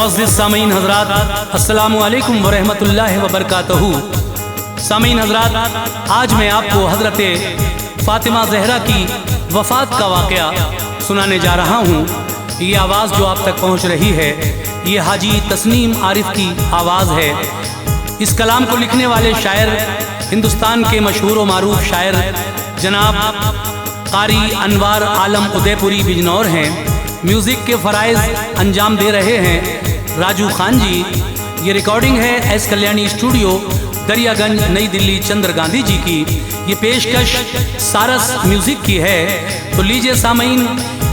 मुअज़्ज़िज़ सामीन हज़रात, अस्सलामु अलैकुम व रहमतुल्लाहि व बरकातहू। सामीन हज़रात, आज मैं आपको हज़रत फ़ातिमा ज़हरा की वफ़ात का वाक़या सुनाने जा रहा हूँ। ये आवाज़ जो आप तक पहुँच रही है, ये हाजी तस्नीम आरिफ की आवाज़ है। इस कलाम को लिखने वाले शायर हिंदुस्तान के मशहूर व मारूफ शायर जनाब कारी अनवार आलम उदयपुरी बिजनौर हैं। म्यूज़िक के फ़राइज़ अंजाम दे रहे हैं राजू खान जी। ये रिकॉर्डिंग है एस कल्याणी स्टूडियो, दरियागंज, नई दिल्ली, चंद्र गांधी जी की। ये पेशकश सारस म्यूज़िक की है। तो लीजिए सामीन,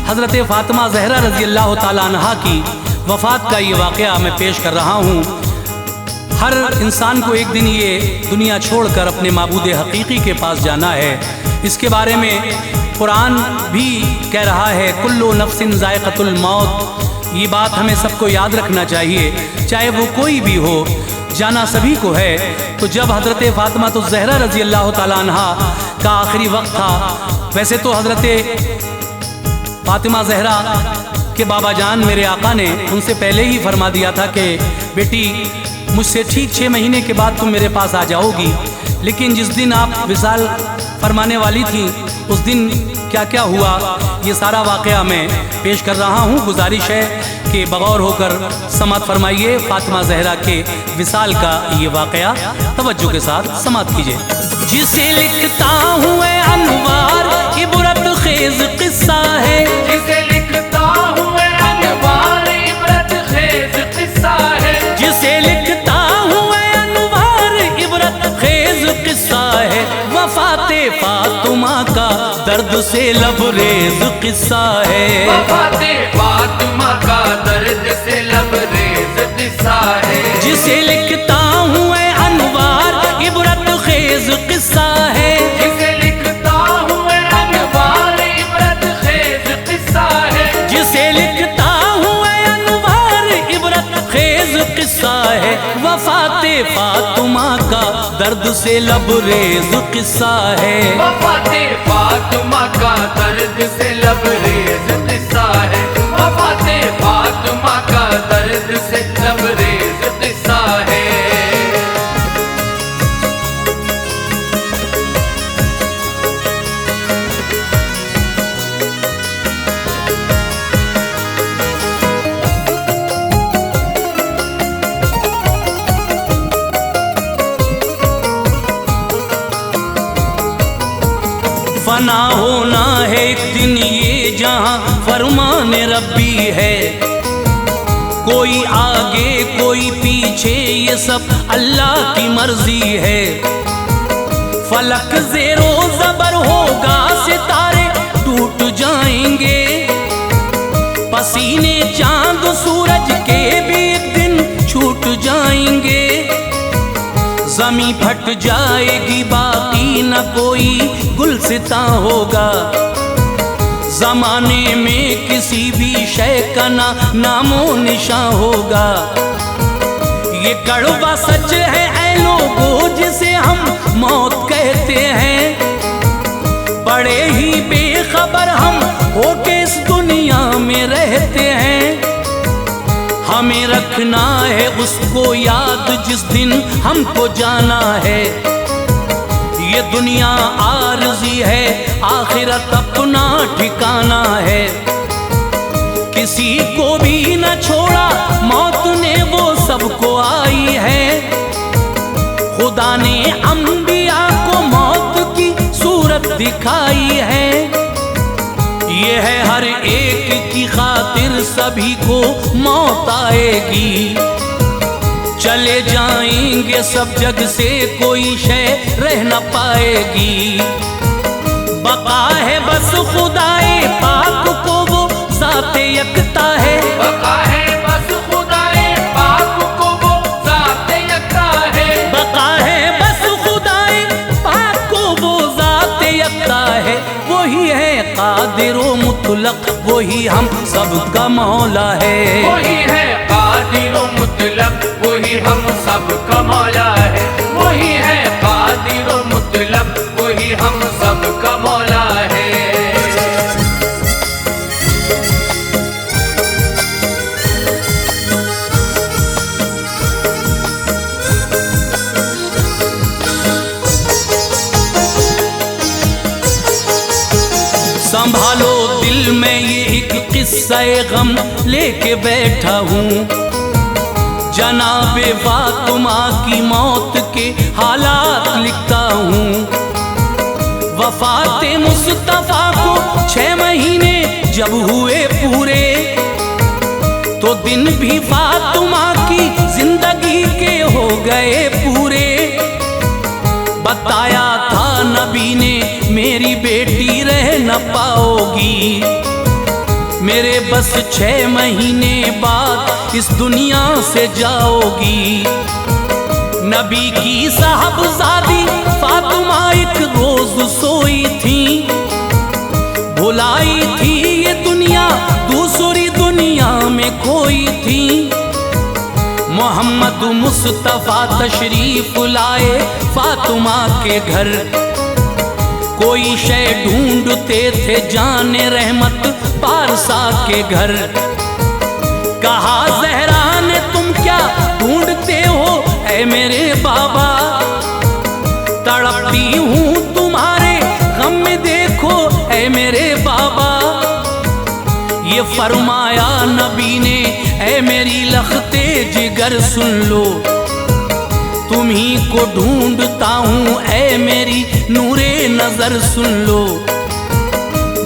हज़रत फ़ातिमा ज़हरा रज़ी अल्लाह ताला अन्हा की वफ़ात का ये वाक़या मैं पेश कर रहा हूँ। हर इंसान को एक दिन ये दुनिया छोड़कर अपने माबूद हकीकी के पास जाना है। इसके बारे में कुरान भी कह रहा है, कुल्लु नफ्सिन ज़ायक़तुल मौत। ये बात हमें सबको याद रखना चाहिए, चाहे वो कोई भी हो, जाना सभी को है। तो जब हज़रत फ़ातिमा तो ज़हरा रज़ी अल्लाह ताला अन्हा का आखिरी वक्त था, वैसे तो हज़रत फ़ातिमा ज़हरा के बाबा जान मेरे आका ने उनसे पहले ही फरमा दिया था कि बेटी, मुझसे ठीक 6 महीने के बाद तुम मेरे पास आ जाओगी। लेकिन जिस दिन आप विसाल फरमाने वाली थी, उस दिन क्या क्या हुआ, ये सारा वाक़या मैं पेश कर रहा हूँ। गुजारिश है कि बगौर होकर समात फरमाइए फ़ातिमा ज़हरा के विसाल का ये वाक़या तवज्जो के साथ समात कीजिए। जिसे लिखता हूँ अनवार इबरत खेज़ किस्सा है, जिसे लिखता हूँ अनवार इबरत खेज़ किस्सा है, जिसे लिखता हूँ अनवार इबरत खेज़ किस्सा है। वफ़ाते फ़ातिमा का दर्द से लबरेज किस्सा है, वफ़ाते फ़ातिमा का दर्द से लबरेज किस्सा है। जिसे लिखता हूँ अनवार इबरत खेज़ किस्सा है, जिसे लिखता हूँ अनवार इबरत खेज़ किस्सा है, जिसे लिखता हूँ अनवार इबरत खेज़ किस्सा है। वफ़ाते फ़ातिमा का दर्द से लबरेज किस्सा है, वफ़ाते फ़ातिमा का दर्द से लबरेज किस्सा है, वफ़ाते फ़ातिमा का दर्द से लबरेज किस्सा है। फना होना है एक दिन ये जहां फरमान रब्बी है। कोई आगे कोई पीछे, ये सब अल्लाह की मर्जी है। फलक ज़ेरो ज़बर होगा, सितारे टूट जाएंगे। पसीने चांद सूरज के भी एक दिन छूट जाएंगे। ज़मीं फट जाएगी, बाकी न कोई गुलसिता होगा। ज़माने में किसी भी शय का ना नामो निशां होगा। ये कड़वा सच है ऐ लोगों, जिसे हम मौत कहते हैं। बड़े ही बेखबर हम होके इस दुनिया में रहते हैं। हमें रखना है उसको याद जिस दिन हमको जाना है। ये दुनिया आरज़ी है, आखिरत अपना ठिकाना है। किसी को भी न छोड़ा मौत ने, वो सबको आई है। खुदा ने अंबिया को मौत की सूरत दिखाई है। ये है हर एक की खातिर सभी को मौत आएगी। चले जाएंगे सब जग से, कोई शय रह न पाएगी। बका है बस खुदाए पाक को, वो ज़ाते यकता है। बका है बस खुदाए पाक को, वो ज़ाते यकता है। बका है बस खुदाए पाक को, वो ज़ाते यकता है। वही है कादिर व मुतलक, वही हम सबका मौला है। वही है कादिर व मुतलक, वही हम सबका मौला है। वही है कादिर व मुतलक, वही हम सबका मौला है। संभालो दिल में ये एक किस्सा गम लेके बैठा हूँ। जनाबे फातिमा की मौत के हालात लिखता हूँ। वफाते मुस्तफा को 6 महीने जब हुए पूरे, तो दिन भी फातिमा की जिंदगी के हो गए पूरे। बताया था नबी ने मेरी बेटी रह न पाओगी, मेरे बस 6 महीने बाद इस दुनिया से जाओगी। नबी की साहबजादी फातिमा एक रोज सोई थी, भुलाई थी ये दुनिया दूसरी दुनिया में खोई थी। मोहम्मद मुस्तफा तशरीफ लाए फातिमा के घर, कोई शय ढूंढते थे जाने रहमत पारसा के घर। कहा ज़हरा ने तुम क्या ढूंढते हो ऐ मेरे बाबा, तड़पती हूँ तुम्हारे गम में देखो ऐ मेरे बाबा। ये फरमाया नबी ने ऐ मेरी लखते जिगर सुन लो, तुम्ही को ढूंढता हूँ ऐ मेरी नूरे नजर सुन लो।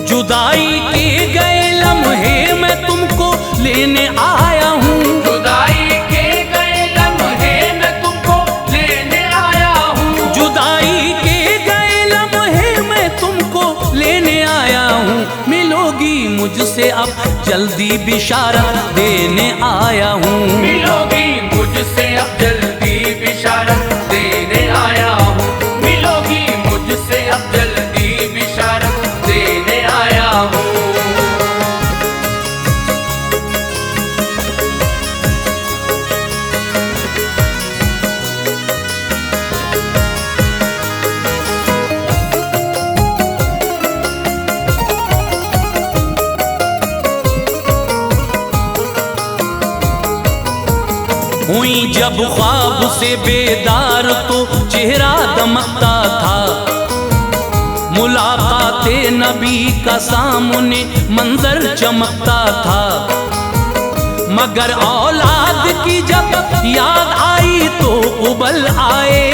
जुदाई के गए लम्हे मैं तुमको लेने आया हूँ, जुदाई के गए लम्हे मैं तुमको लेने आया हूँ, जुदाई के गए लम्हे मैं तुमको लेने आया हूँ। मिलोगी मुझसे अब जल्दी बिशारत देने आया हूँ, मिलोगी मुझसे अब जल्दी बिशारत देने आया हूँ, मिलोगी मुझसे अब जल्दी बिशारत देने आया हूँ। हुई जब ख्वाब से बेदार तो चेहरा दमकता था, मुलाकाते नबी का सामने मंजर चमकता था। मगर औलाद की जब याद आई तो उबल आए,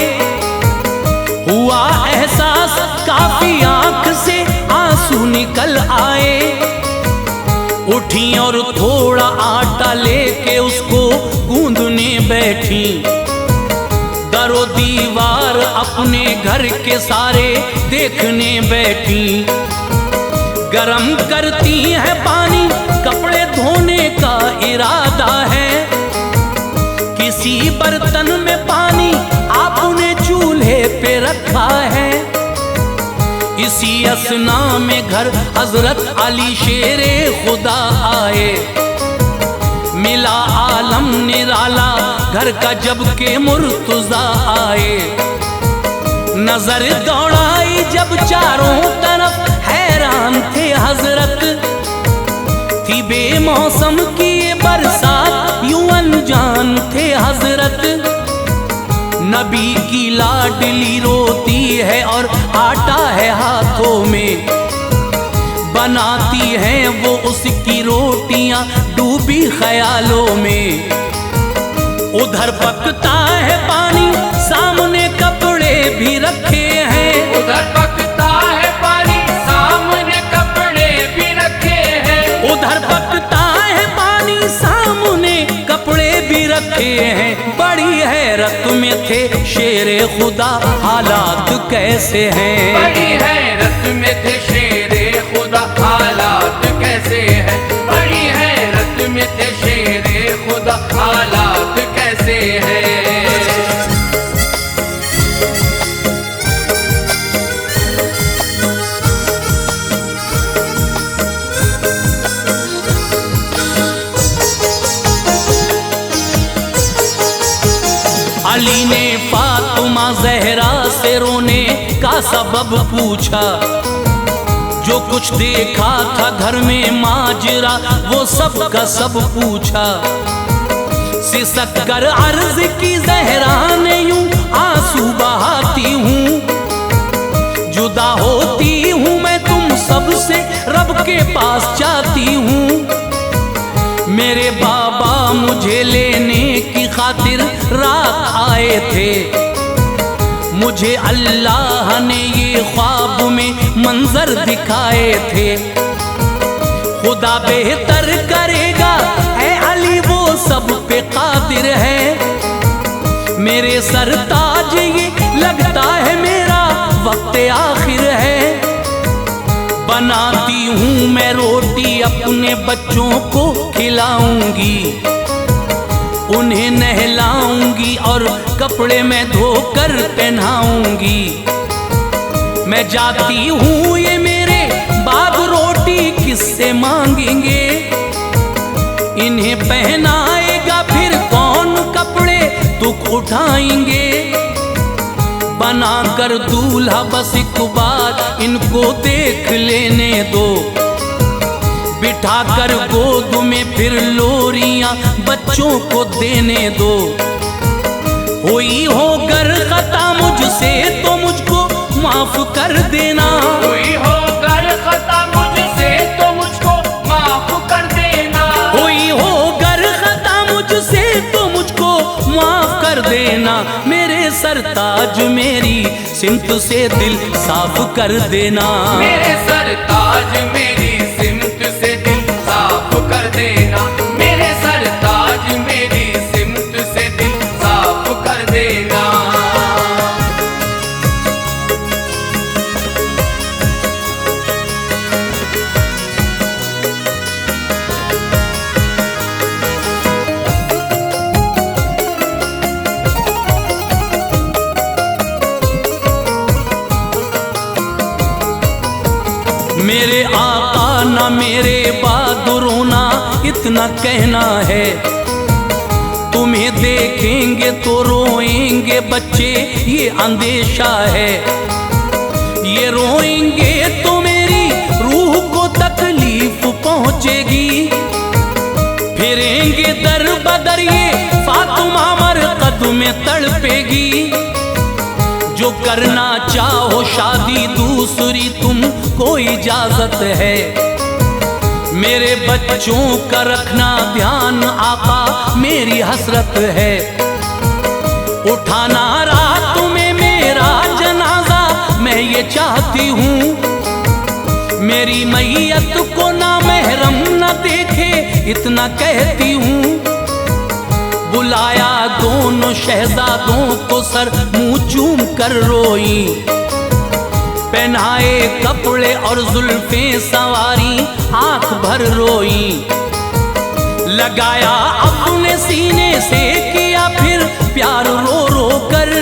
हुआ एहसास काफी आंख से आंसू निकल आए। उठी और थोड़ा आटा लेके उसको गूंदने बैठी, दरो दीवार अपने घर के सारे देखने बैठी। गरम करती है पानी कपड़े धोने का इरादा है, किसी बर्तन में पानी आपने चूल्हे पे रखा है। इसी असना में घर हजरत अली शेरे खुदा आए, मिला आलम निराला घर का जब के मुर्तजा आए। नजर दौड़ाई जब चारों तरफ हैरान थे हजरत, थी बेमौसम की ये बरसात यूं अनजान थे हजरत। नबी की लाडली रोती है और आटा है हाथों में, बनाती हैं वो उसकी रोटियां डूबी ख्यालों में। उधर पकता है पानी सामने कपड़े भी रखे हैं, उधर पकता है पानी सामने कपड़े भी रखे हैं, उधर पकता है पानी सामने कपड़े भी रखे हैं। बड़ी हैरत में थे शेरे खुदा हालात कैसे हैं, बड़ी हैरत में थे शेरे खुदा हालात कैसे हैं, बड़ी हैरत में थे शेरे खुदा हालात कैसे हैं। अली ने फातिमा ज़हरा से रोने का सबब पूछा, जो कुछ देखा था घर में माजरा वो सब का सब पूछा। सिसक कर अर्ज की ज़हरा ने यूं आंसू बहाती हूँ, जुदा होती हूँ मैं तुम सबसे के पास जाती हूँ। मेरे बाबा मुझे लेने की खातिर रात आए थे। मुझे अल्लाह ने ये ख्वाब में मंजर दिखाए थे। खुदा बेहतर करेगा ऐ अली, वो सब पे कादिर है। मेरे सरताज ये लगता है मेरा वक्त आखिर है। बनाती हूँ मैं रोटी अपने बच्चों को खिलाऊंगी, उन्हें नहलाऊंगी और कपड़े मैं धोकर पहनाऊंगी। मैं जाती हूँ ये मेरे बाप रोटी किससे मांगेंगे, इन्हें पहनाएगा फिर कौन कपड़े दुख उठाएंगे। बनाकर दूल्हा बस एक बार इनको देख लेने दो, बिठाकर गोद में फिर लोरियां बच्चों को देने दो। हुई हो गर खता मुझसे तो मुझको माफ कर देना, हुई हो गर खता मुझसे तो मुझको माफ कर देना, हुई हो गर खता मुझसे तो मुझको माफ कर देना। मेरे सरताज मेरी सिमत से दिल साफ कर देना, मेरे सरताज मेरी सिमत से दिल साफ कर देना, मेरे सरताज मेरी सिमत से दिल साफ कर देना। मेरे आका ना मेरे बहादुरों ना इतना कहना है। तुम्हें देखेंगे तो रोएंगे बच्चे ये अंदेशा है। ये रोएंगे तो मेरी रूह को तकलीफ पहुंचेगी। फिरेंगे दर बदर ये फातिमा मरकद में तड़पेगी। जो करना चाहो शादी दूसरी तुमको इजाजत है। मेरे बच्चों का रखना ध्यान आका मेरी हसरत है। उठाना रात में मेरा जनाजा मैं ये चाहती हूँ। मेरी मैयत को ना महरम न देखे इतना कहती हूँ। बुलाया दोनों शहजादों को सर मुंह चूम कर रोई। पहनाए कपड़े और जुल्फें सवारी आंख भर रोई। लगाया अपने सीने से किया फिर प्यार रो रो कर।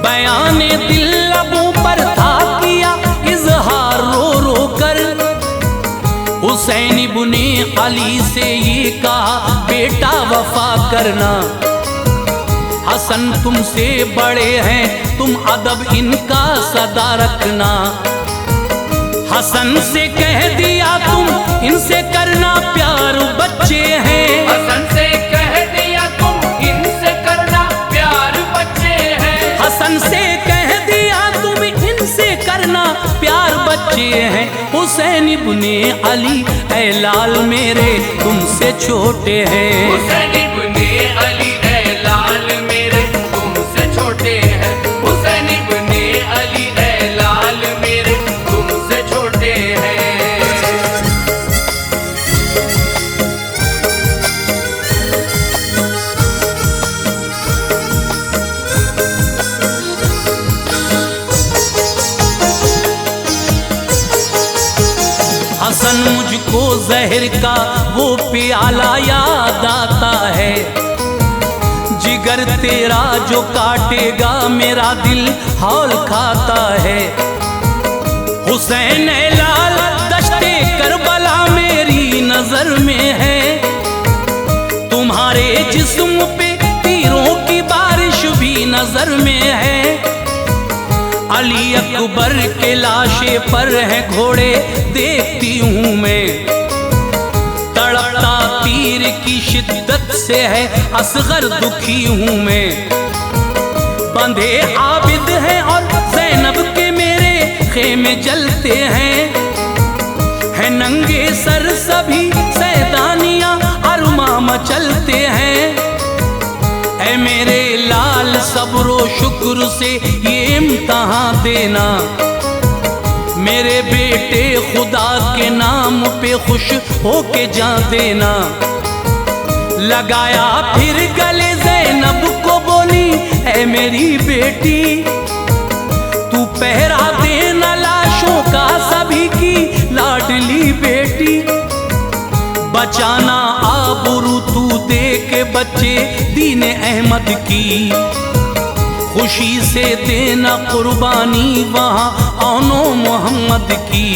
बयाने दिल लबों पर था किया इजहार रो रो कर। हुसैन इब्ने अली से ये कहा बेटा वफा करना। हसन तुमसे बड़े हैं तुम अदब इनका सदा रखना। हसन से कह दिया तुम इनसे करना प्यार बच्चे हैं। हसन से कह दिया तुम इनसे करना प्यार बच्चे हैं। हसन से कह दिया तुम इनसे करना प्यार बच्चे हैं। हुसैन इब्ने अली ऐ लाल मेरे तुमसे छोटे हैं। हुसैन इब्ने अली ऐ लाल मेरे तुमसे छोटे हैं। हुसैन इब्ने अली ऐ लाल मेरे तुमसे छोटे हैं। हसन मुझको जहर का वो प्याला याद आता है। जिगर तेरा जो काटेगा मेरा दिल हौल खाता है। हुसैन ऐ लाल दश्ते करबला मेरी नजर में है। तुम्हारे जिस्म पे तीरों की बारिश भी नजर में है। अली अकबर के लाशे पर है घोड़े देखती हूँ मैं। तड़पता तीर की शिद्दत से है असगर दुखी हूँ मैं। बंधे आबिद हैं और ज़ैनब के मेरे खेमे जलते हैं। नंगे सर सभी सैतानियां अरमा मचलते हैं। ऐ मेरे लाल सब्रो शुक्र से ये इम्तहान देना, मेरे बेटे खुदा के नाम पे खुश होके जा देना। लगाया फिर गले ज़ैनब को बोली, ऐ मेरी बेटी तू पहरा देना लाशों का सभी की लाडली बेटी। बचाना आबरू तू दे के बच्चे दीन अहमद की, खुशी से देना कुर्बानी वहाँ औनो मोहम्मद की।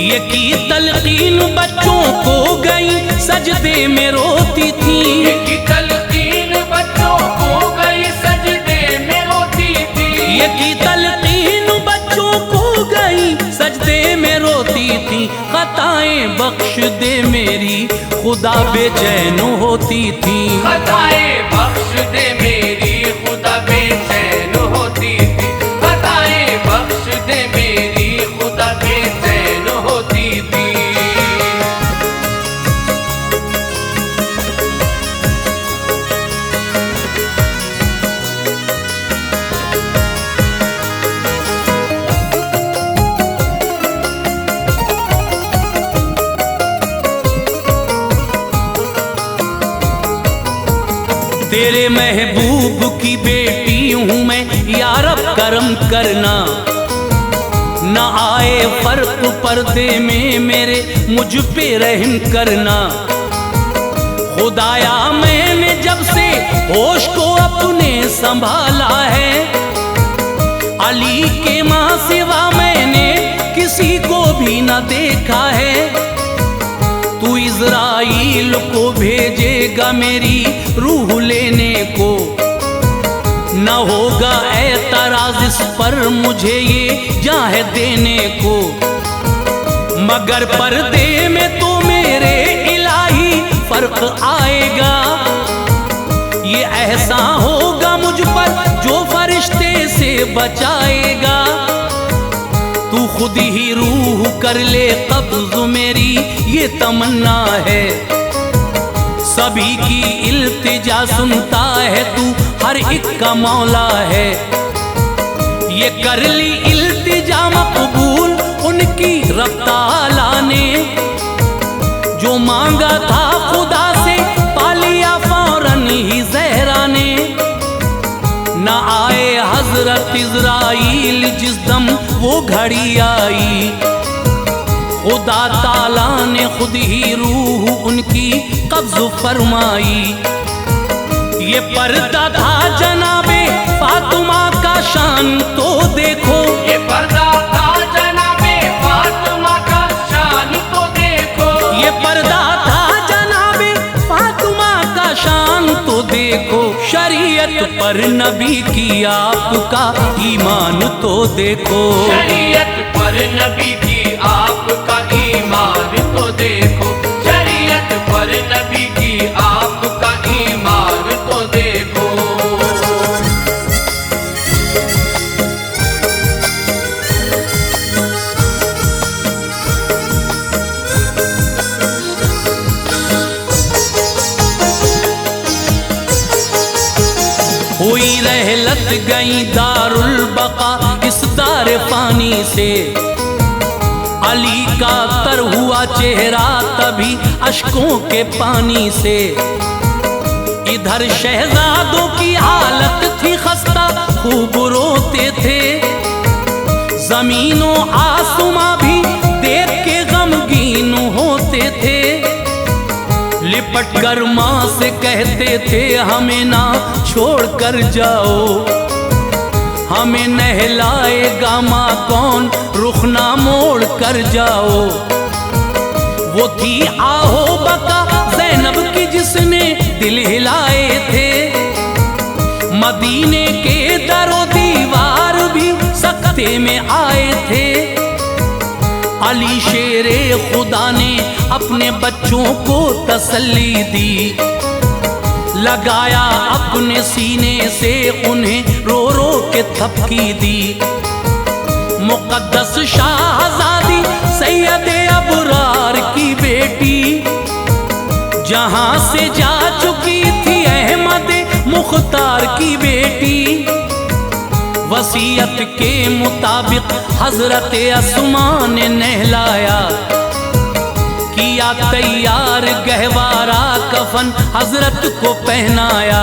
ये की तलकीन बच्चों को गई सजदे में रोती थी, ये की तलकीन बच्चों को गई सजदे में रोती थी। ये की तलकीन बच्चों को गई सजदे में रोती थी। खताएं बख्श दे मेरी खुदा बेचैन होती थी, खताएं बख्श दे मेरी खुदा बेचैन होती थी। खताएं बख्श दे मेरी खुदा बेचैन होती थी। तेरे महबूब की बेटी हूँ मैं, या रब करम करना। न आए फर्क पर्दे में मेरे मुझ पे रहम करना। खुदाया मैंने जब से होश को अपने संभाला है, अली के माँ सिवा मैंने किसी को भी न देखा है। तू इज़राइल को भेजेगा मेरी रूह लेने को, न होगा एतराज़ इस पर मुझे ये जाह देने को। मगर पर्दे में तो मेरे इलाही फर्क आएगा, ये ऐसा होगा मुझ पर जो फरिश्ते से बचाएगा। तू खुद ही रूह कर ले कब्ज़ मेरी ये तमन्ना है, सभी की इल्तिजा सुनता है तू हर एक का मौला है। ये कर ली इल्तिजा मकबूल उनकी रब ताला ने, जो मांगा था खुदा से पा लिया फौरन ही ज़हरा ने। न आए हजरत इज़राइल जिस दम वो घड़ी आई, खुदा ताला ने खुद ही रूह उनकी कब्ज़ फरमाई। ये पर्दा था जनाबे फातिमा का शान तो देखो, ये पर्दा था जनाबे फातिमा का शान तो देखो। ये पर्दा था जनाबे फातिमा का शान तो देखो। शरीयत पर नबी की आपका ईमान तो देखो, शरीयत पर नबी की आपका ईमान तो देखो। शरीयत पर नबी की आपका ईमान तो देखो। हुई रहलत गई दारुल बका इस दार फानी से, अली का तर हुआ चेहरा तभी अश्कों के पानी से। इधर शहजादों की हालत थी खस्ता खूब रोते थे, जमीनों आसमां भी देख के गमगीन होते थे। लिपट कर माँ से कहते थे हमें ना छोड़ कर जाओ, हमें नहलाएगा माँ कौन रुख ना मोड़ कर जाओ। वो थी आहो बका ज़ैनब की जिसने दिल हिलाए थे, मदीने के दरो दीवार भी सकते में आए थे। अली शेरे खुदा ने अपने बच्चों को तसल्ली दी, लगाया अपने सीने से उन्हें रो रो के थपकी दी। मुक़द्दस शाहज़ादी सैयदे अबू से जा चुकी थी अहमद मुख्तार की बेटी। वसीयत के मुताबिक हजरत अस्मा ने नहलाया, किया तैयार गहवारा कफन हजरत को पहनाया।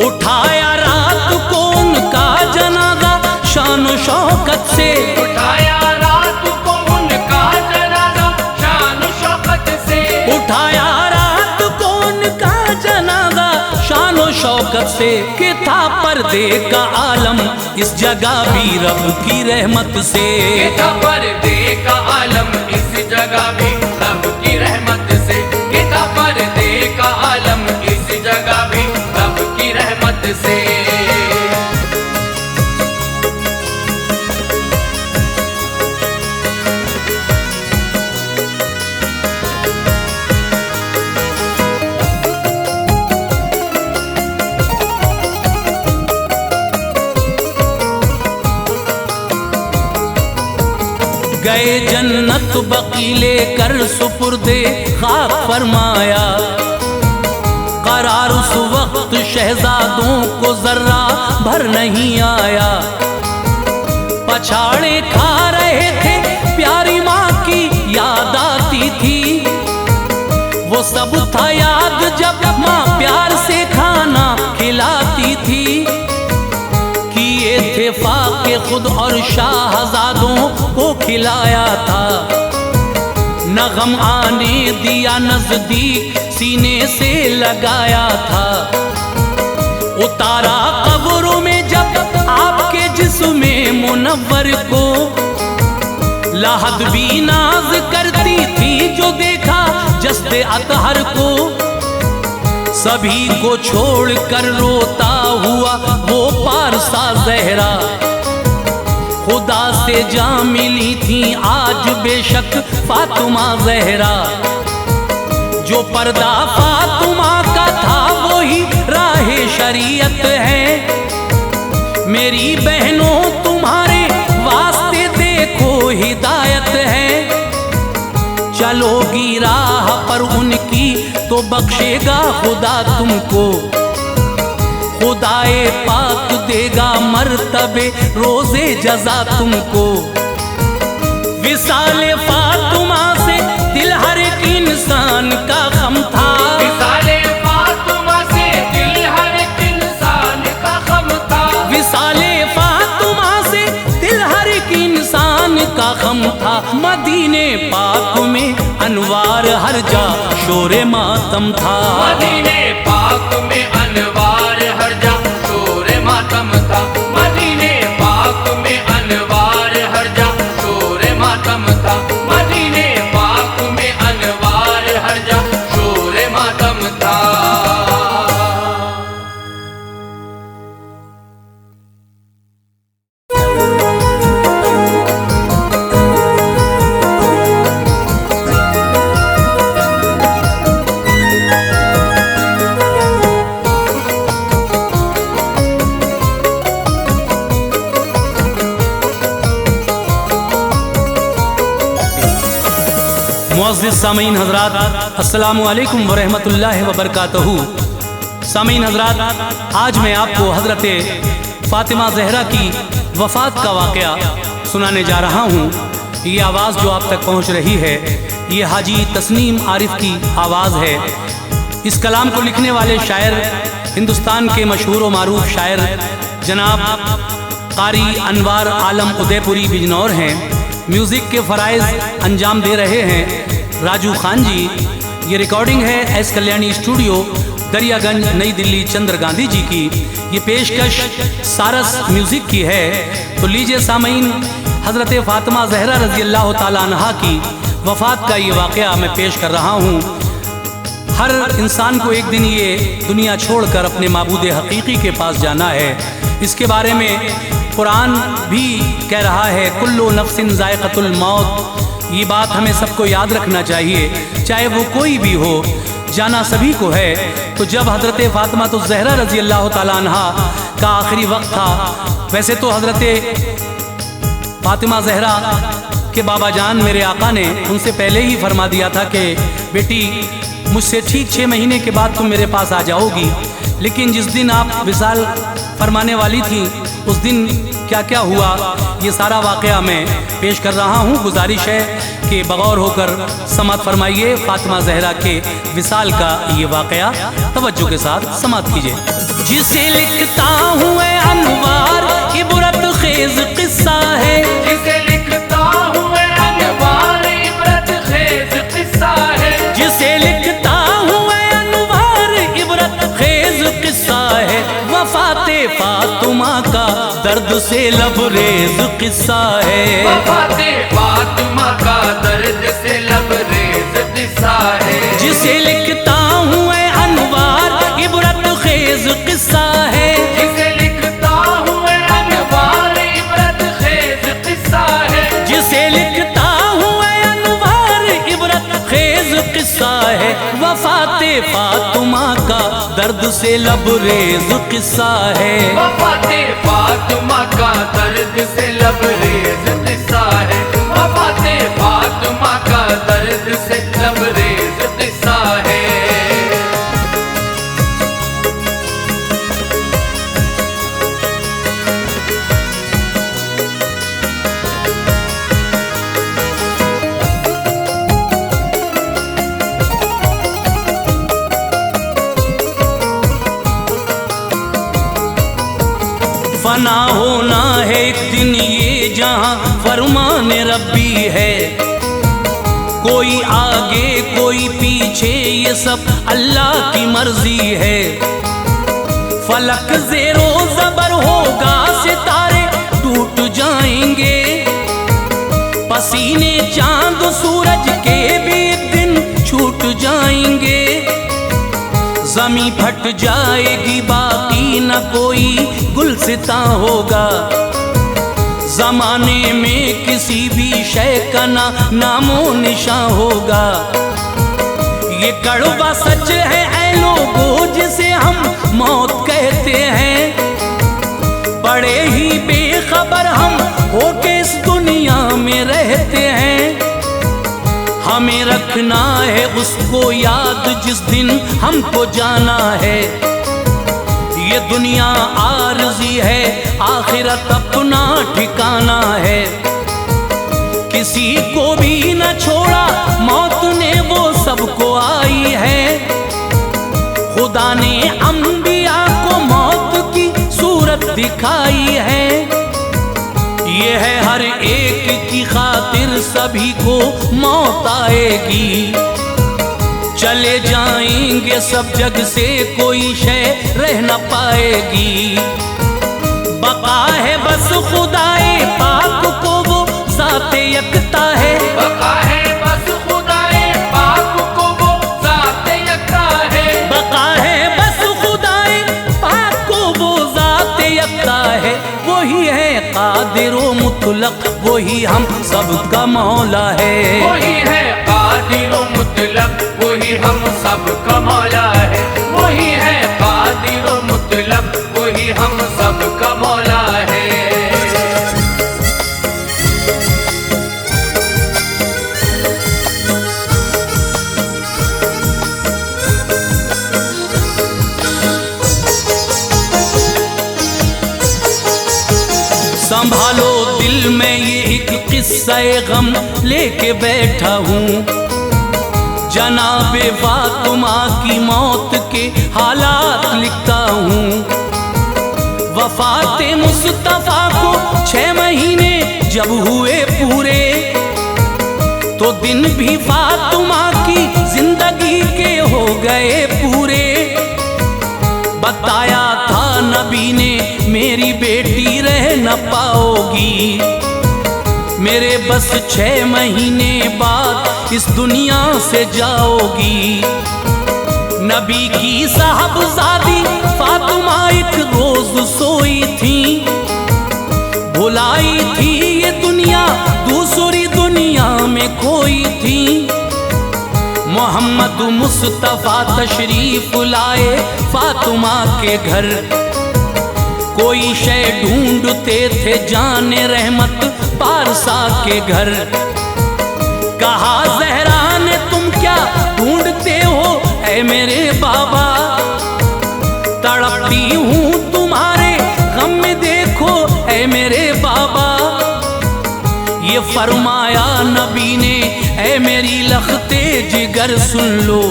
उठाया रात को उनका जनाजा शान शौकत से, उठाया रात को उनका जनाजा शान शौकत से, उठाया रात को उनका जनाजा शान शौकत से। कि था पर्दे का आलम इस जगह भी रब की रहमत से, कि था पर्दे का आलम इस जगह भी रब की रहमत से, कि था पर्दे का आलम इस जगह भी रब की रहमत से। गए जन्नत बकीले कर सुपुर्दे खाक फरमाया। करार उस वक्त शहजादों को जर्रा भर नहीं आया। पछाड़े खा रहे थे प्यारी माँ की याद आती थी। वो सब था याद जब माँ प्यार से खाना खिलाती थी। किए थे फाके खुद और शाहजादों को खिलाया था। न गम आने दिया नजदीक सीने से लगाया था। उतारा कब्रों में जब आपके जिस्म मुनव्वर को। लाहद भी नाज करती थी जो देखा जस्ते अतहर को। सभी को छोड़ कर रोता हुआ वो पारसा ज़हरा। खुदा से जा मिली थी आज बेशक फातिमा ज़हरा। जो पर्दा फातिमा का था वो ही राहे शरीयत है। मेरी बहनों तुम्हारे वास्ते देखो हिदायत है। चलोगी राह पर उनकी तो बख्शेगा खुदा तुमको। खुदाए पाक देगा मर्तबे रोजे जजा तुमको। विसाले फातिमा से दिल हर एक इंसान का गम था। विसाले फातिमा से दिल हर एक इंसान का गम था। विसाले फातिमा से दिल हर एक इंसान का गम था। मदीने पाक में अनवार हर जा शोरे मातम था। मदीने पाक में अनवार हर जा शोरे मातम था। मदीने पाक में अनवार हर जा शोरे मातम था। मदीने पाक में अनवार हर जा शोरे मातम था। मुअज़्ज़िज़ सामीन हज़रात, अस्सलामु अलैकुम व रहमतुल्लाहि व बरकातहू। सामीन हज़रात, आज मैं आपको हज़रत फ़ातिमा ज़हरा की वफ़ात का वाक़या सुनाने जा रहा हूँ। ये आवाज़ जो आप तक पहुँच रही है ये हाजी तस्नीम आरिफ की आवाज़ है। इस कलाम को लिखने वाले शायर हिंदुस्तान के मशहूर व मारूफ शायर जनाब कारी अनवार आलम उदयपुरी बिजनौर हैं। म्यूज़िक के फ़राइज़ अंजाम दे रहे हैं राजू खान जी। ये रिकॉर्डिंग है एस कल्याणी स्टूडियो दरियागंज नई दिल्ली चंद्र गांधी जी की। ये पेशकश सारस म्यूज़िक की है। तो लीजिए सामीन, हज़रत फ़ातिमा ज़हरा रज़ी अल्लाह ताला अन्हा की वफ़ात का ये वाक़या मैं पेश कर रहा हूँ। हर इंसान को एक दिन ये दुनिया छोड़कर अपने माबूद हकीकी के पास जाना है। इसके बारे में कुरान भी कह रहा है कुल्लु नफ्सिन ज़ायक़तुल मौत। ये बात हमें सबको याद रखना चाहिए, चाहे वो कोई भी हो, जाना सभी को है। तो जब हज़रत फ़ातिमा तो ज़हरा रज़ी अल्लाह ताला अन्हा का आखिरी वक्त था, वैसे तो हज़रत फ़ातिमा ज़हरा के बाबा जान मेरे आका ने उनसे पहले ही फरमा दिया था कि बेटी मुझसे ठीक 6 महीने के बाद तुम मेरे पास आ जाओगी। लेकिन जिस दिन आप विसाल फरमाने वाली थी उस दिन क्या क्या हुआ, ये सारा वाक़या मैं पेश कर रहा हूँ। गुजारिश है कि बगौर होकर समात फरमाइए फातिमा ज़हरा के विसाल का ये वाक़या तवज्जो के साथ समात कीजिए। जिसे लिखता हूँ अनवार इबरत खेज किस्सा है, जिसे लिखता हूँ अनवार इबरत खेज किस्सा है, जिसे लिखता हूँ अनवार इबरत खेज किस्सा है। वफाते फातिमा का दर्द से लबरेज किस्सा है, वफाते फातिमा का दर्द से लबरेज किस्सा है। जिसे लिखता हूँ अनवार इबरत खेज किस्सा है, जिसे लिखता हूँ अनवार इबरत खेज किस्सा है, जिसे लिखता हूँ अनवार इबरत खेज किस्सा है। वफाते फातिमा का दर्द से लबरेज किस्सा है, वफाते फातिमा का दर्द से लबरेज किस्सा है, वफाते फातिमा का दर्द से लबरेज किस्सा है। फना होना है एक दिन ये जहां फरमान रब्बी है। कोई आगे कोई पीछे ये सब अल्लाह की मर्जी है। फलक ज़ेरो ज़बर होगा, सितारे टूट जाएंगे, पसीने चांद सूरज के भी एक दिन छूट जाएंगे। ज़मीं फट जाएगी बाकी न कोई गुलसिता होगा, ज़माने में किसी भी शय का ना नामो निशां होगा। ये कड़वा सच है ऐ लोगों जिसे हम मौत कहते हैं, बड़े ही बेखबर हम होके इस दुनिया में रहते हैं। हमें रखना है उसको याद जिस दिन हमको जाना है। ये दुनिया आरज़ी है, आखिरत अपना ठिकाना है। किसी को भी न छोड़ा मौत ने, वो सबको आई है। खुदा ने अंबिया को मौत की सूरत दिखाई है। ये है हर एक की खातिर सभी को मौत आएगी। चले जाएंगे सब जग से, कोई शय रह न पाएगी। बका है बस खुदाए पाक को, वो ज़ाते यकता है। बका है बस खुदाए पाक को, वो ज़ाते यकता है। बका है बस खुदाए पाक को, वो ज़ाते यकता है। वही है कादिर व मुतलक, वही हम सबका मौला है। वही है कादिर व मुतलक, वही हम सबका मौला है। वही है कादिर व मुतलक, वही हम सबका मौला है। संभालो दिल में ये एक किस्सा गम लेके बैठा हूँ। जनाबे फातिमा की मौत के हालात लिखता हूँ। वफाते मुस्तफा को 6 महीने जब हुए पूरे, तो दिन भी फातिमा की जिंदगी के हो गए पूरे। बताया था नबी ने मेरी बेटी रह न पाओगी, मेरे बस 6 महीने बाद इस दुनिया से जाओगी। नबी की साहबजादी फातिमा एक रोज सोई थी, भुलाई थी ये दुनिया दूसरी दुनिया में खोई थी। मोहम्मद मुस्तफा तशरीफ लाए फातिमा के घर, कोई शय ढूंढते थे जाने रहमत पारसा के घर। कहा ज़हरा ने तुम क्या ढूंढते हो मेरे बाबा, तड़पती हूँ तुम्हारे गम में देखो ऐ मेरे बाबा। ये फरमाया नबी ने ऐ मेरी लखते जिगर सुन लो,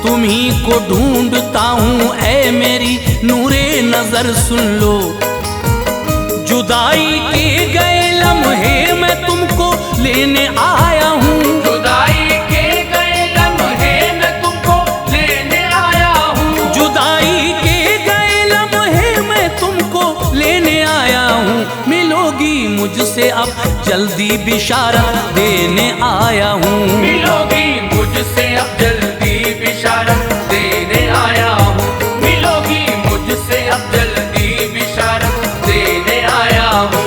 तुम्ही को ढूंढता हूँ ऐ मेरी नूरे नजर सुन लो। जुदाई के गए लम्हे मैं तुमको लेने आया हूँ, जुदाई के गए लम्हे मैं तुमको लेने आया हूँ, जुदाई के गए लम्हे मैं तुमको लेने आया हूँ। मिलोगी मुझसे अब जल्दी बिशारत देने आया हूँ, मिलोगी मुझसे अब जल्दी बिशारत देने आया हूँ, मिलोगी मुझसे अब जल्दी बिशारत देने आया हूँ।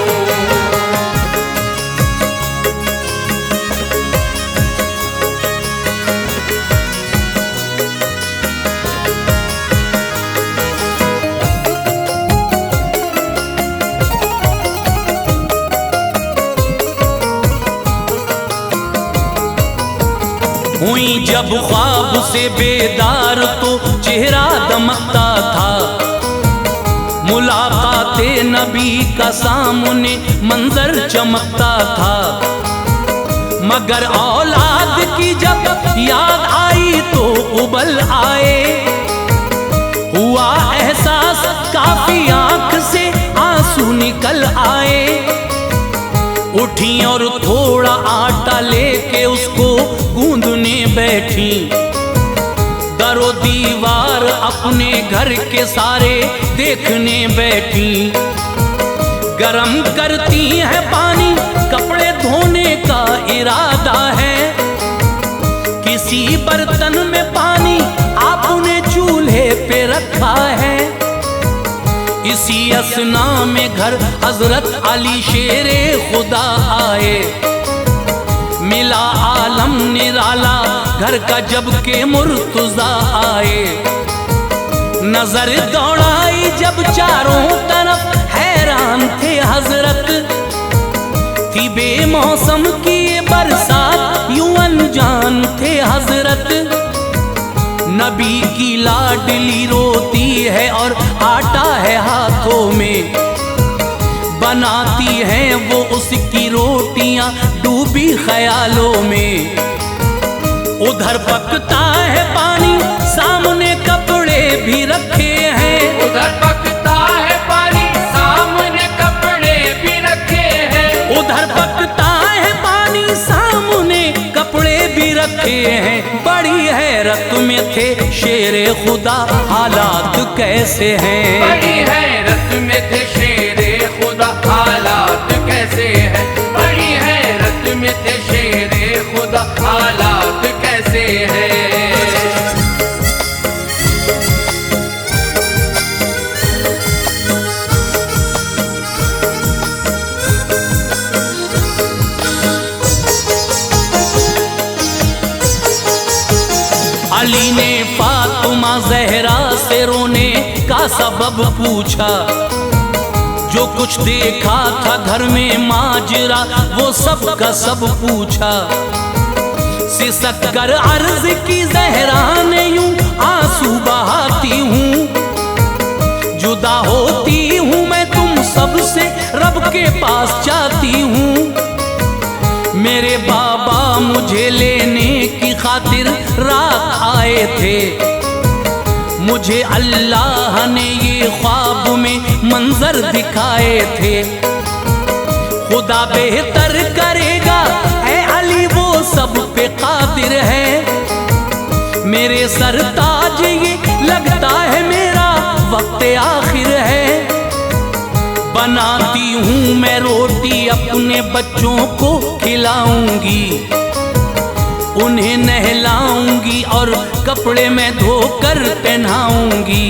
हुई जब ख्वाब से बेदार तो चेहरा दमकता था, मुलाकाते नबी का सामने मंजर चमकता था। मगर औलाद की जब याद आई तो उबल आए, हुआ एहसास काफी आंख से आंसू निकल आए। उठी और थोड़ा आटा लेके उसको गूंदने बैठी, दरो दीवार अपने घर के सारे देखने बैठी। गरम करती है पानी, कपड़े धोने का इरादा है, किसी बर्तन में पानी आपने चूल्हे पे रखा है। इसी असना में घर हजरत अली शेरे खुदा आए, मिला आलम निराला घर का जब के मुर्तजा आए। नजर दौड़ाई जब चारों तरफ हैरान थे हजरत, थी बेमौसम की ये बरसात यूं अनजान थे हजरत। नबी की लाडली रोती है और आटा है हाथों में, बनाती हैं वो उसकी रोटियां डूबी ख्यालों में। उधर पकता है पानी, सामने कपड़े भी रखे हैं, उधर पकता है पानी, सामने कपड़े भी रखे हैं, उधर पकता है पानी, सामने कपड़े भी रखे हैं। बड़ी हैरत में थे शेरे खुदा, हालात कैसे हैं, बड़ी हैरत में थे शेरे खुदा, हालात कैसे हैं, बड़ी हैरत में थे शेरे खुदा, हालात कैसे हैं। अली ने फातिमा ज़हरा से रोने का सबब पूछा, जो कुछ देखा था घर में माजरा वो सब का सब पूछा। सिसक कर अर्ज की ज़हरा ने यूं आंसू बहाती हूँ, जुदा होती हूँ मैं तुम सबसे रब के पास जाती हूँ। मेरे बाबा मुझे लेने की खातिर रात आए थे, मुझे अल्लाह ने ये ख्वाब में मंजर दिखाए थे। खुदा बेहतर करेगा ऐ अली वो सब पे कादिर है, मेरे सरताज ये लगता है मेरा वक्त आखिर है। बनाती हूँ मैं रोटी अपने बच्चों को खिलाऊंगी, उन्हें नहलाऊंगी और कपड़े में धोकर पहनाऊंगी।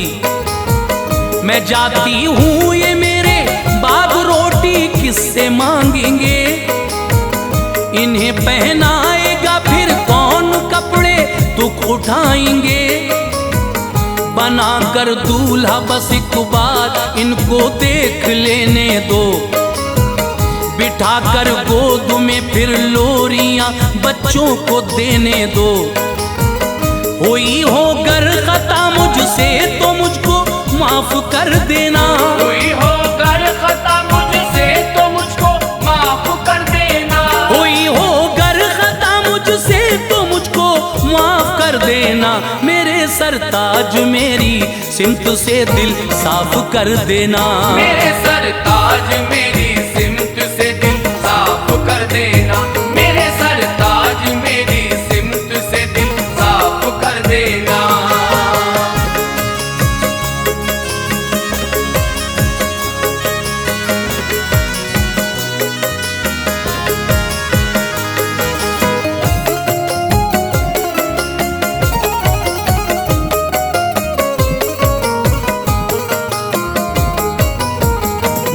मैं जाती हूँ ये मेरे बाप रोटी किससे मांगेंगे, इन्हें पहनाएगा फिर कौन कपड़े दुख उठाएंगे। बनाकर दूल्हा बस एक बार इनको देख लेने दो, बिठाकर गोद में फिर लोरियां बच्चों को देने दो। हुई हो गर खता मुझसे तो मुझको माफ कर देना। हुई हो गर खता मुझसे तो मुझको माफ कर देना। हुई हो गर खता मुझसे तो मुझको माफ कर देना। मेरे सरताज मेरी सिमत से दिल साफ कर देना। मेरे सरताज मेरी सिमत से दिल साफ कर देना। मेरे सरताज मेरी सिमत से दिल साफ कर देना।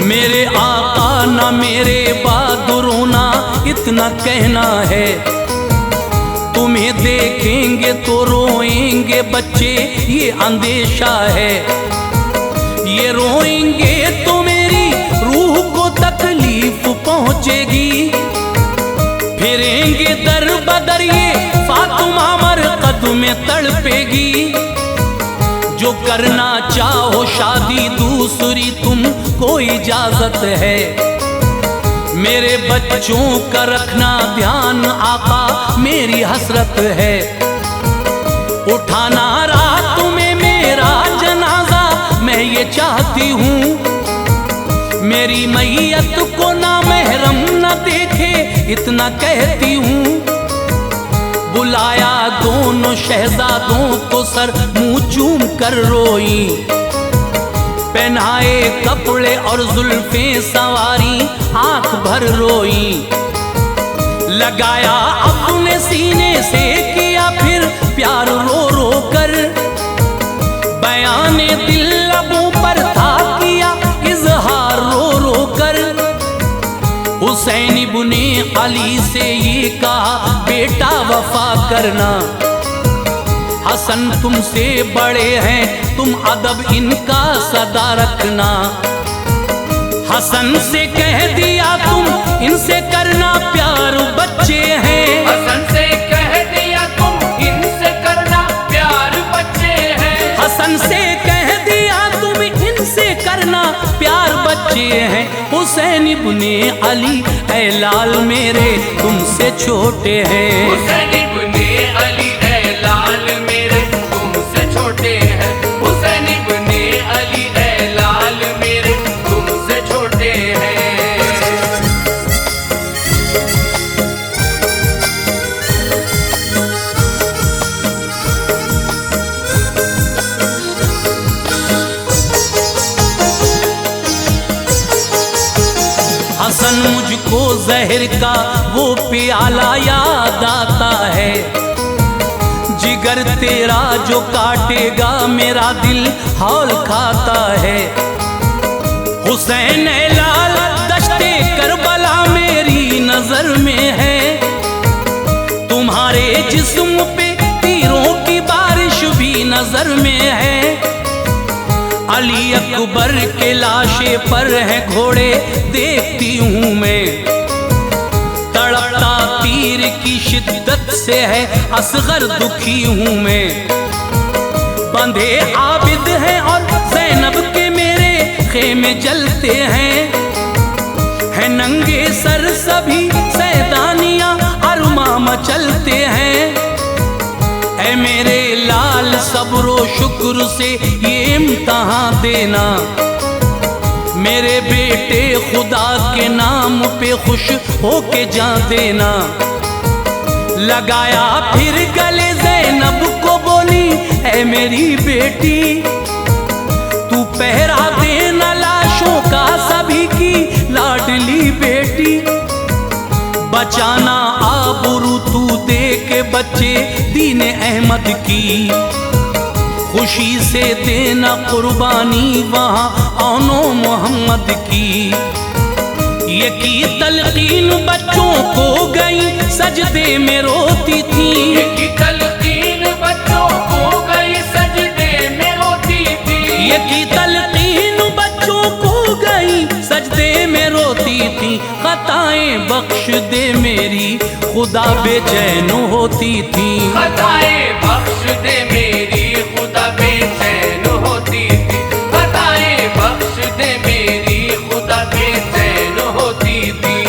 मेरे आका ना मेरे बहादुरों ना इतना कहना है। तुम्हें देखेंगे तो रोएंगे बच्चे ये अंदेशा है। ये रोएंगे तो मेरी रूह को तकलीफ पहुंचेगी। फिरेंगे दर बदर ये फातिमा मरकद में तड़पेगी। जो करना चाहो शादी दूसरी तुमको इजाजत है। मेरे बच्चों का रखना ध्यान आका मेरी हसरत है। उठाना रात में मेरा जनाजा मैं ये चाहती हूँ। मेरी मैयत को ना महरम न देखे इतना कहती हूँ। बुलाया दोनों शहजादों को सर मुंह चूम कर रोई। पहनाए कपड़े और जुल्फे सवारी आंख भर रोई। लगाया अपने सीने से किया फिर प्यार रो रो कर। बयाने दिल लबों पर था किया इजहार रो रो कर। हुसैन इब्ने अली से ये कहा बेटा वफा करना। हसन तुमसे बड़े हैं तुम अदब इनका सदा रखना। हसन से कह दिया तुम इनसे करना प्यार बच्चे हैं। हसन से कह दिया तुम इनसे करना प्यार बच्चे हैं। हसन से कह दिया तुम इनसे करना प्यार बच्चे हैं। हुसैन इब्ने अली ऐ लाल मेरे तुमसे छोटे हैं। हुसैन इब्ने अली ऐ लाल मेरे तुमसे छोटे हैं। हुसैन इब्ने अली ऐ लाल मेरे तुमसे छोटे हैं। हसन मुझको जहर का वो प्याला याद आता है। जिगर तेरा जो काटेगा मेरा दिल हौल खाता है। हुसैन ए लाल दश्ते करबला मेरी नजर में है। तुम्हारे जिस्म पे तीरों की बारिश भी नजर में है। अली अकबर के लाशे पर है घोड़े देखती हूँ मैं। तड़पता तीर की शिद्दत से है असगर दुखी हूँ मैं। बंधे आबिद हैं और ज़ैनब के मेरे खेमे जलते हैं। है नंगे सर सभी सैदानियाँ अरमा मचलते हैं। ऐ मेरे लाल सब्रो शुक्र से ये इम्तहान देना। मेरे बेटे खुदा के नाम पे खुश होके जा देना। लगाया फिर गले ज़ैनब को बोली ऐ मेरी बेटी तू पहरा देना लाशों का सभी की लाडली बेटी। बचाना आबरू तू दे के बच्चे दीन अहमद की। खुशी से देना कुर्बानी वहाँ औनो मोहम्मद की। ये की तलकीन बच्चों को गई सजदे में रोती थी। ये की तलकीन बच्चों को गई सजदे में रोती थी। ये की तलकीन बच्चों को गई सजदे में रोती थी। खताएं बख्श दे मेरी खुदा बेचैन होती थी। खताएं बख्श दे मेरी खुदा बेचैन होती थी। खताएं बख्श दे मेरी खुदा बेचैन होती थी।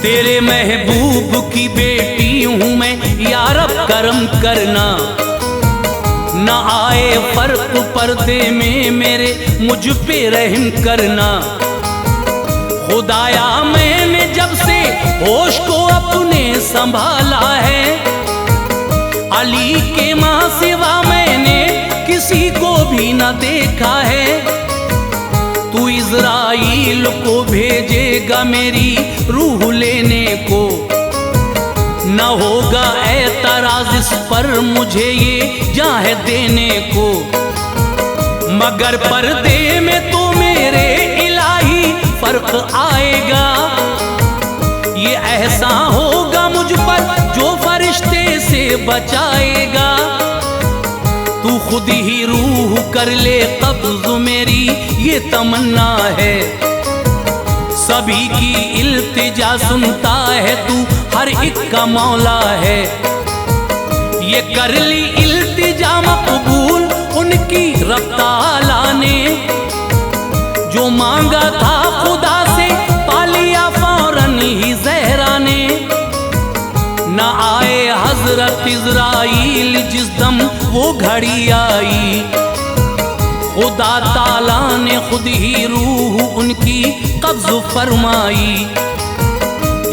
तेरे महबूब की बेटी हूँ मैं, या रब करम करना। न आए फर्क पर्दे में मेरे, मुझ पे रहम करना। खुदाया मैंने जब से होश को अपने संभाला है, अली के माँ सिवा मैंने किसी को भी न देखा है। तू इज़राइल को भेजेगा मेरी रूह लेने को, न होगा एतराज़ इस पर मुझे ये जाह देने को। मगर पर्दे में तो मेरे इलाही फर्क आएगा, ये ऐसा होगा मुझ पर जो फरिश्ते से बचाएगा। तू खुद ही रूह कर ले कब्ज़ मेरी, ये तमन्ना है। सभी की इल्तिजा सुनता है, तू हर एक का मौला है। ये कर ली इल्तिजा मकबूल उनकी रब ताला ने, जो मांगा था खुदा से पा लिया फौरन ही ज़हरा ने। न आए हजरत इज़राइल जिस दम वो घड़ी आई, खुदा ताला ने खुद ही रूह उनकी कब्ज़ फरमाई।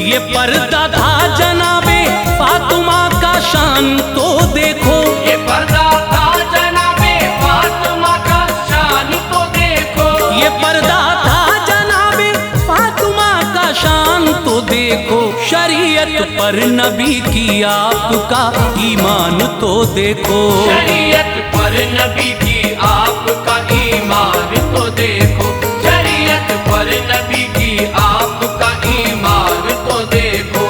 ये पर्दा था जनाबे फातिमा का, शान तो देखो। ये पर्दा था जनाबे फातिमा का, शान तो देखो। ये पर्दा था जनाबे फातिमा का, शान तो देखो। शरीयत पर नबी की आपका ईमान तो देखो। शरीयत पर नबी की आपका ईमान तो देखो। शरीयत पर नबी की आपका ईमान तो देखो।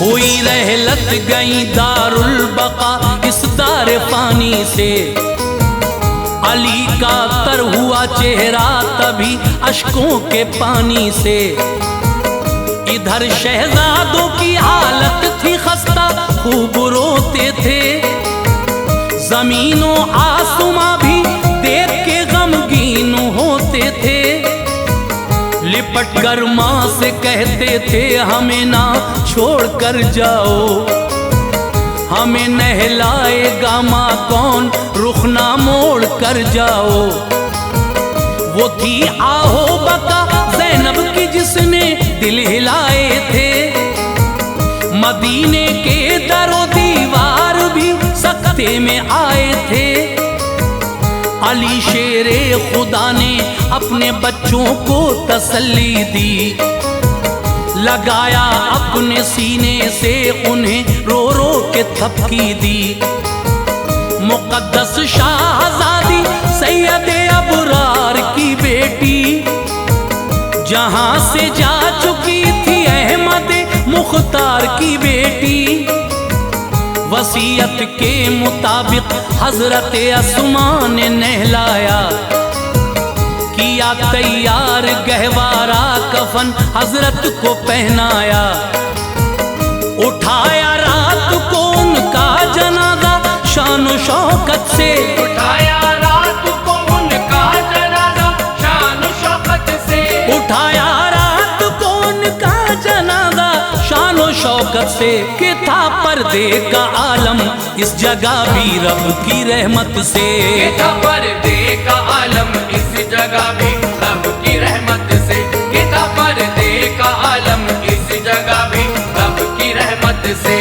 हुई रहलत गई दारुल बका इस दार फानी से, अली का तर हुआ चेहरा तभी अश्कों के पानी से। इधर शहजादों की हालत थी खस्ता, खूब रोते थे। जमीनों आसमां भी देख के गमगीन होते थे। लिपट कर माँ से कहते थे हमें ना छोड़ कर जाओ, हमें नहलाएगा माँ कौन, रुख ना मोड़ कर जाओ। वो थी आहो बका ज़ैनब की जिसने दिल हिलाए थे। मदीने के दरो दीवार भी सख्ते में आए थे। अली शेरे खुदा ने अपने बच्चों को तसल्ली दी, लगाया अपने सीने से उन्हें रो रो के थपकी दी। मुक़द्दस शाहज़ादी सैयदे अबरार की बेटी, जहां से जा चुकी थी अहमद मुख्तार की बेटी। वसीयत के मुताबिक हजरत अस्मा ने नहलाया, किया तैयार गहवारा कफन हजरत को पहनाया। उठाया रात को उनका जनाजा शान शौकत से, उठाया रात को उनका जनाजा शान शौकत से। उठाया रात को उनका जनाजा शान शौकत से। कि था पर्दे का आलम इस जगह भी रब की रहमत से। कि था पर्दे का आलम इस जगह भी रब की रहमत से। कि था पर्दे का आलम इस जगह भी रब की रहमत से।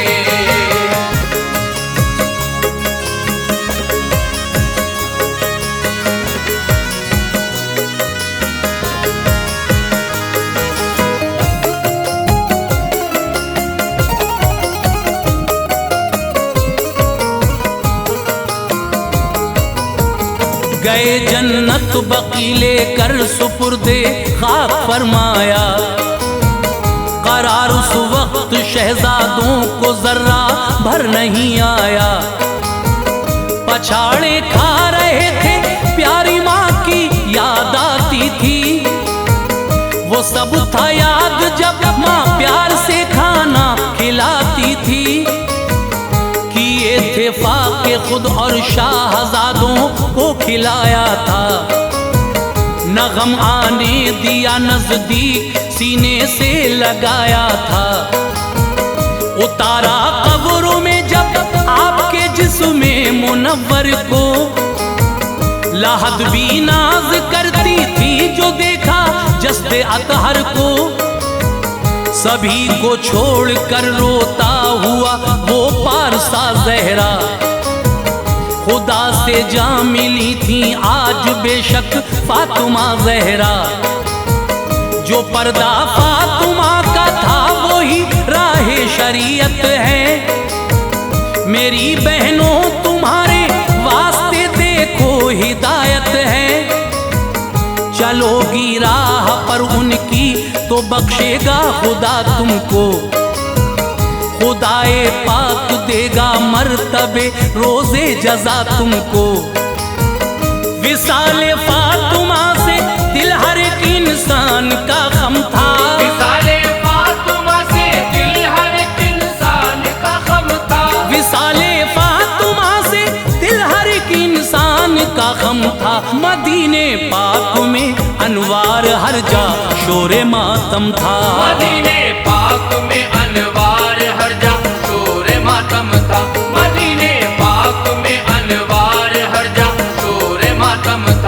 गए जन्नत बकीले कर सुपुर्दे खाक फरमाया। करार उस वक्त शहजादों को जर्रा भर नहीं आया। पछाड़े खा रहे थे प्यारी माँ की याद आती थी। वो सब था याद जब माँ प्यार से खाना खिलाती थी। किए थे फाके खुद और शाहजादों को खिलाया था। न गम आने दिया नजदीक सीने से लगाया था। उतारा कब्रों में जब आपके जिस्म मुनव्वर को। लाहद भी नाज करती थी जो देखा जस्ते अतहर को। सभी को छोड़ कर रोता हुआ वो पारसा ज़हरा। खुदा से जा मिली थी आज बेशक फातिमा ज़हरा। जो पर्दा फातिमा का था वही राहे शरीयत है। मेरी बहनों तुम्हारे वास्ते देखो हिदायत है। चलोगी राह पर उनकी तो बख्शेगा खुदा तुमको। खुदाए पाक देगा मर्तबे रोज़े जज़ा तुमको। विसाले फातिमा से दिल हर एक इंसान का गम था। विसाले फातिमा से दिल हर एक इंसान का गम था। विसाले फातिमा से दिल हर एक इंसान का गम था। मदीने पाक में अनवार हर जा शोरे मातम था। मदीने पाक में अनवार हर जा शोरे मातम था। मदीने पाक में अनवार हर जा शोरे मातम था।